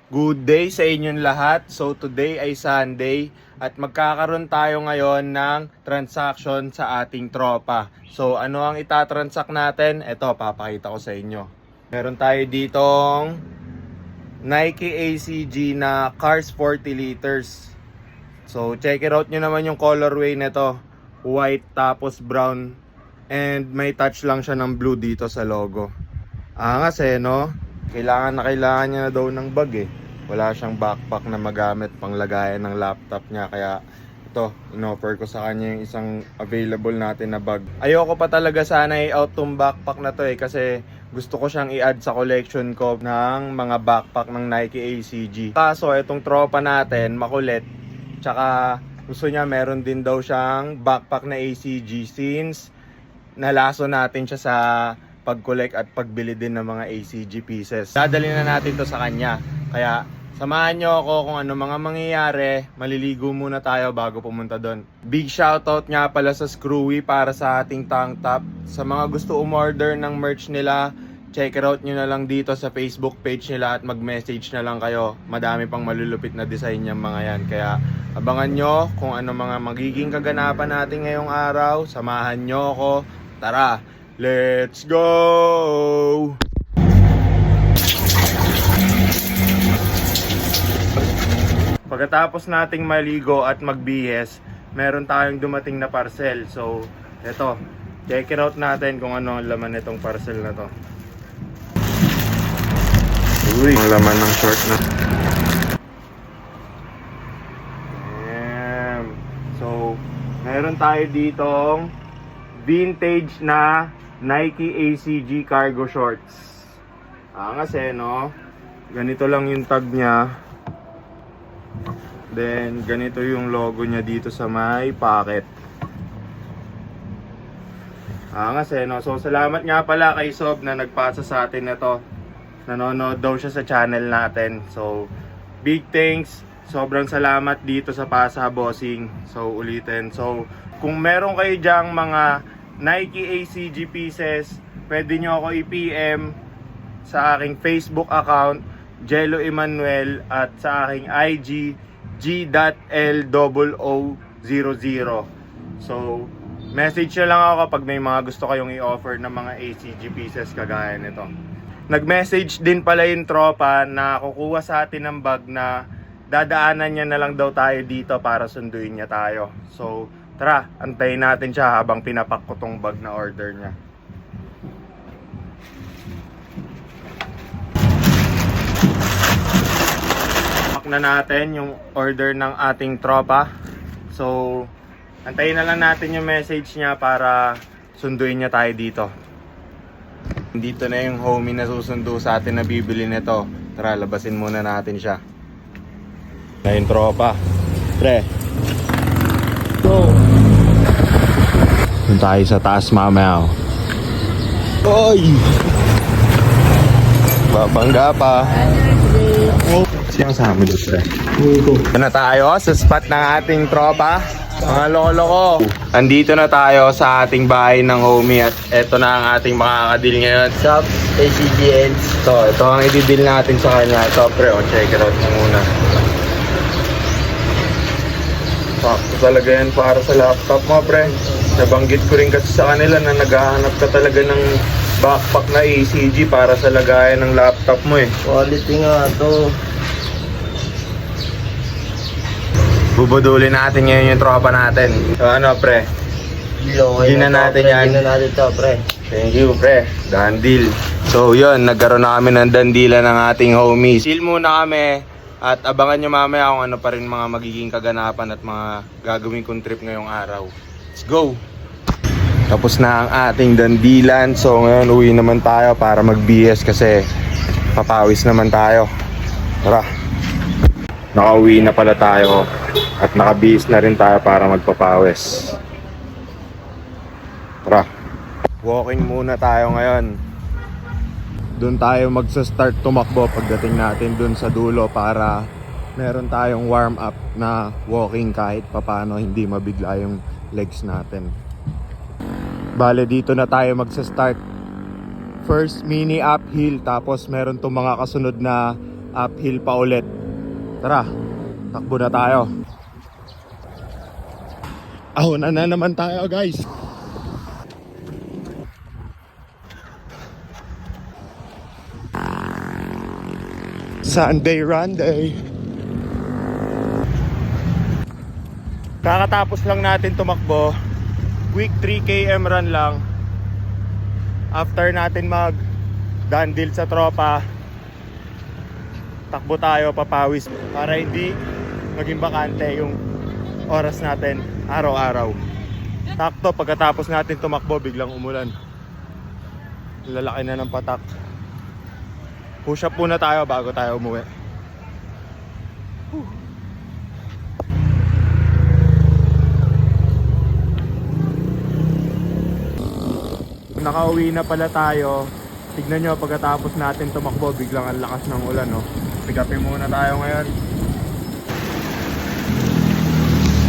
Good day sa inyong lahat. So today ay Sunday at magkakaroon tayo ngayon ng transaction sa ating tropa. So ano ang itatransact natin? Ito, papakita ko sa inyo. Meron tayo ditong Nike ACG na Cars 40 liters. So check it out nyo naman yung colorway nito. White tapos brown. And may touch lang siya ng blue dito sa logo. Angas no? Kailangan niya na daw ng bag eh. Wala siyang backpack na magamit pang lagayan ng laptop niya. Kaya ito, in-offer ko sa kanya yung isang available natin na bag. Ayoko pa talaga sana i-out tong backpack na to eh. Kasi gusto ko siyang i-add sa collection ko ng mga backpack ng Nike ACG. Kaso itong tropa natin, makulit. Tsaka gusto niya meron din daw siyang backpack na ACG since nalaso natin siya sa pag-collect at pagbili din ng mga ACG pieces. Dadali na natin to sa kanya. Kaya samahan nyo ako kung ano mga mangyayari. Maliligo muna tayo bago pumunta doon. Big shoutout nga pala sa Screwy para sa ating tank top. Sa mga gusto umorder ng merch nila, check it out nyo na lang dito sa Facebook page nila at mag-message na lang kayo. Madami pang malulupit na design yung mga yan. Kaya abangan nyo kung ano mga magiging kaganapan natin ngayong araw. Samahan nyo ako. Tara, let's go! Pagkatapos nating maligo at magbihis, meron tayong dumating na parcel. So, eto, check it out natin kung ano ang laman nitong parcel na to. Uy, ang laman ng short na. Damn. So, meron tayo ditong vintage na Nike ACG cargo shorts. Angas no? Ganito lang yung tag niya. Then, ganito yung logo niya dito sa may pocket. Angas no? So, salamat nga pala kay Sob na nagpasa sa atin na to. Nanonood daw siya sa channel natin. So, big thanks. Sobrang salamat dito sa pasa, bossing. So, ulitin. So, kung meron kayo dyang mga Nike ACG pieces, pwede nyo ako i-PM sa aking Facebook account, Jello Emmanuel, at sa aking IG, G.L0000. So, message nyo lang ako kapag may mga gusto kayong i-offer ng mga ACG pieces kagaya nito. Nag-message din pala yung tropa na kukuha sa atin ng bag na dadaanan niya na lang daw tayo dito para sunduin niya tayo. So, tara, antayin natin siya habang pinapak ko tong bag na order niya. Pack na natin yung order ng ating tropa. So, antayin na lang natin yung message niya para sunduin niya tayo dito. Dito na yung homie na susundo sa atin na bibili nito. Tara, labasin muna natin siya. Na yung tropa. Pre. Go! Doon tayo sa taas mamaya. Oy! Babangga pa. Siyang sa amin dito, pre. Ito na tayo sa spot ng ating tropa. Mga lolo ko, andito na tayo sa ating bahay ng homie at eto na ang ating makakadil ngayon. Shop ACGN. Ito ang i-deal natin sa kanya. Ito pre, check it out mo muna. Sakto talaga yan para sa laptop mo pre. Nabanggit ko rin kasi sa kanila na naghahanap ka talaga ng backpack na ACG para sa lagayan ng laptop mo eh. Quality nga to. Bubudulin natin ngayon yung tropa natin. So ano pre? Gina natin yan. Gina natin to pre. Thank you pre. Done deal. So yun, nagkaroon na kami ng dandila ng ating homies. Chill muna kami at abangan nyo mamaya kung ano pa rin mga magiging kaganapan at mga gagawin kong trip ngayong araw. Let's go! Tapos na ang ating dandilan. So ngayon uwi naman tayo para mag-BS kasi papawis naman tayo. Tara! Nakauwi na pala tayo at nakabihis na rin tayo para magpapawis. Tara. Walking muna tayo ngayon. Doon tayo magsa-start tumakbo pagdating natin doon sa dulo para meron tayong warm up na walking kahit papano hindi mabigla yung legs natin. Bale dito na tayo magsa-start. First mini uphill tapos meron tong mga kasunod na uphill pa ulit. Tara, takbo na tayo. Ahon na naman tayo guys. Sunday run day. Kakatapos lang natin tumakbo. Quick 3 km run lang. After natin mag dandil sa tropa, takbo tayo papawis para hindi maging bakante yung oras natin araw-araw. Takto pagkatapos natin tumakbo biglang umulan. Lalaki na ng patak. Push up muna tayo bago tayo umuwi. Nakauwi na pala tayo. Tignan nyo pagkatapos natin tumakbo biglang ang lakas ng ulan, no? Pick upin muna tayo ngayon.